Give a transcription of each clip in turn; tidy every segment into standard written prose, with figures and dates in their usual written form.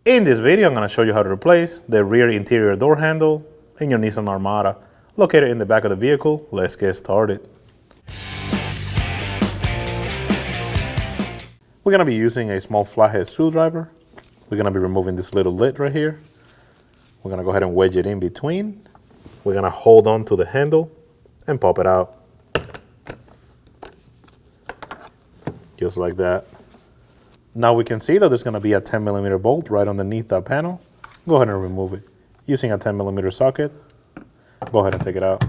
In this video, I'm going to show you how to replace the rear interior door handle in your Nissan Armada located in the back of the vehicle. Let's get started. We're going to be using a small flathead screwdriver. We're going to be removing this little lid right here. We're going to go ahead and wedge it in between. We're going to hold on to the handle and pop it out. Just like that. Now we can see that there's going to be a 10mm bolt right underneath that panel. Go ahead and remove it. Using a 10mm socket, go ahead and take it out.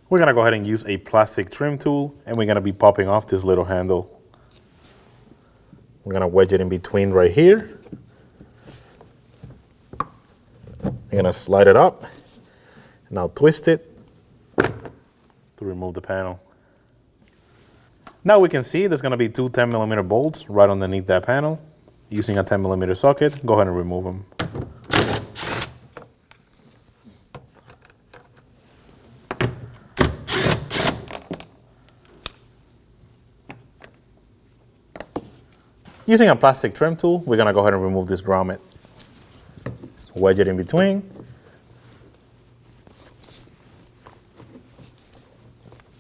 We're going to go ahead and use a plastic trim tool, and we're going to be popping off this little handle. We're going to wedge it in between right here. We're going to slide it up. Now twist it to remove the panel. Now we can see there's going to be two 10mm bolts right underneath that panel. Using a 10mm socket, go ahead and remove them. Using a plastic trim tool, we're going to go ahead and remove this grommet. So wedge it in between.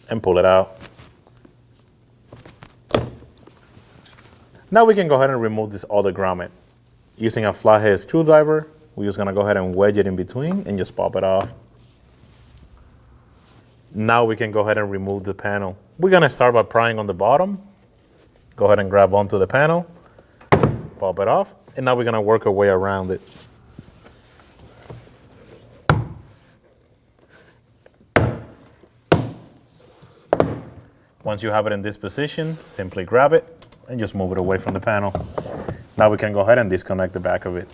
And pull it out. Now we can go ahead and remove this other grommet. Using a flathead screwdriver, we're just going to go ahead and wedge it in between and just pop it off. Now we can go ahead and remove the panel. We're going to start by prying on the bottom. Go ahead and grab onto the panel, pop it off, and now we're going to work our way around it. Once you have it in this position, simply grab it and just move it away from the panel. Now we can go ahead and disconnect the back of it.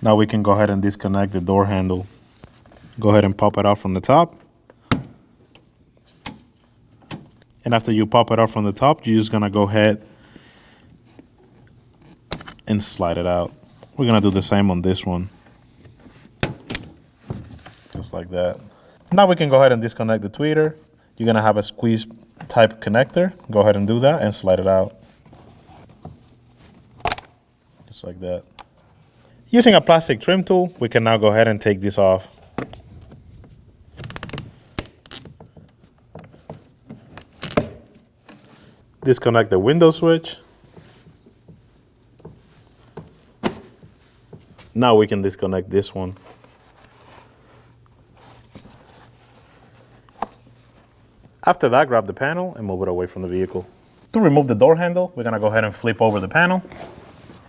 Now we can go ahead and disconnect the door handle. Go ahead and pop it out from the top. And after you pop it out from the top, you're just gonna go ahead and slide it out. We're gonna do the same on this one. Just like that. Now we can go ahead and disconnect the tweeter. You're gonna have a squeeze type connector. Go ahead and do that and slide it out. Just like that. Using a plastic trim tool, we can now go ahead and take this off. Disconnect the window switch. Now we can disconnect this one. After that, grab the panel and move it away from the vehicle. To remove the door handle, we're gonna go ahead and flip over the panel.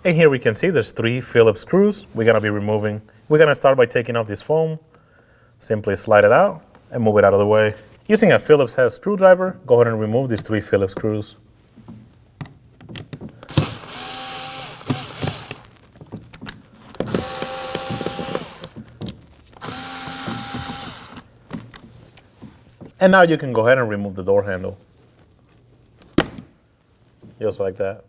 And here we can see there's 3 Phillips screws we're gonna be removing. We're gonna start by taking off this foam. Simply slide it out and move it out of the way. Using a Phillips head screwdriver, go ahead and remove these 3 Phillips screws. And now you can go ahead and remove the door handle. Just like that.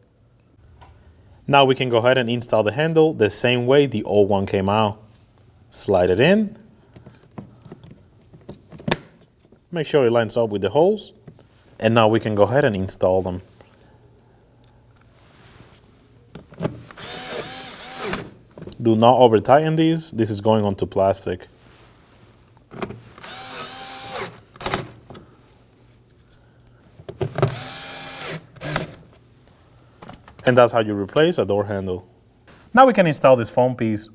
Now we can go ahead and install the handle the same way the old one came out. Slide it in. Make sure it lines up with the holes. And now we can go ahead and install them. Do not over tighten these. This is going onto plastic. And that's how you replace a door handle. Now we can install this foam piece.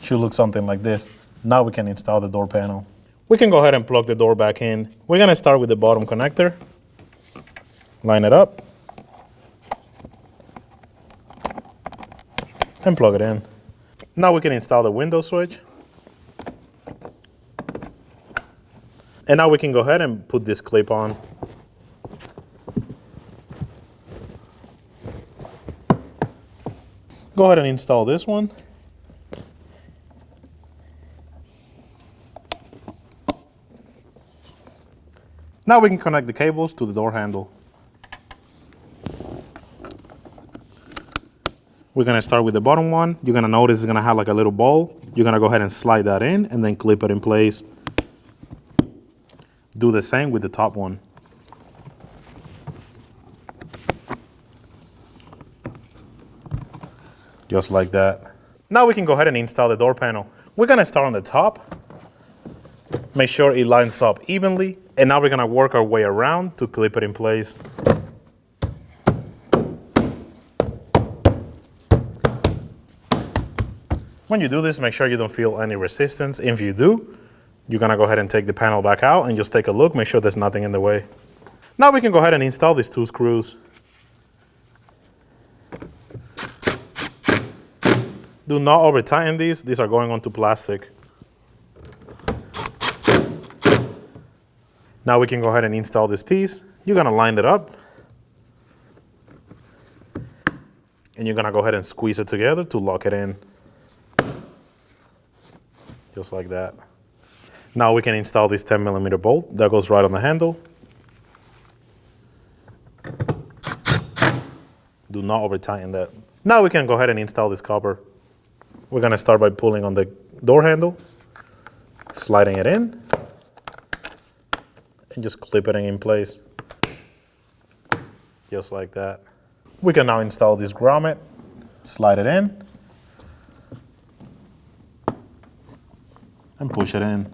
Should look something like this. Now we can install the door panel. We can go ahead and plug the door back in. We're gonna start with the bottom connector. Line it up. And plug it in. Now we can install the window switch. And now we can go ahead and put this clip on. Go ahead and install this one. Now we can connect the cables to the door handle. We're gonna start with the bottom one. You're gonna notice it's gonna have like a little ball. You're gonna go ahead and slide that in and then clip it in place. Do the same with the top one. Just like that. Now we can go ahead and install the door panel. We're gonna start on the top. Make sure it lines up evenly. And now we're gonna work our way around to clip it in place. When you do this, make sure you don't feel any resistance. If you do, you're gonna go ahead and take the panel back out and just take a look, make sure there's nothing in the way. Now we can go ahead and install these 2 screws. Do not over tighten these are going onto plastic. Now we can go ahead and install this piece. You're gonna line it up. And you're gonna go ahead and squeeze it together to lock it in. Just like that. Now we can install this 10mm bolt that goes right on the handle. Do not over tighten that. Now we can go ahead and install this copper. We're gonna start by pulling on the door handle, sliding it in, and just clip it in place. Just like that. We can now install this grommet, slide it in, and push it in.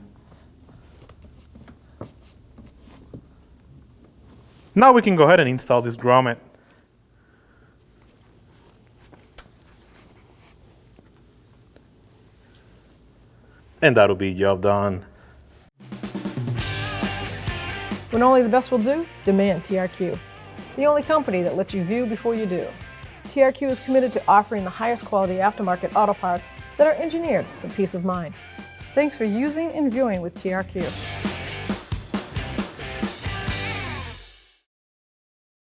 Now we can go ahead and install this grommet. And that'll be job done. When only the best will do, demand TRQ. The only company that lets you view before you do. TRQ is committed to offering the highest quality aftermarket auto parts that are engineered for peace of mind. Thanks for using and viewing with TRQ.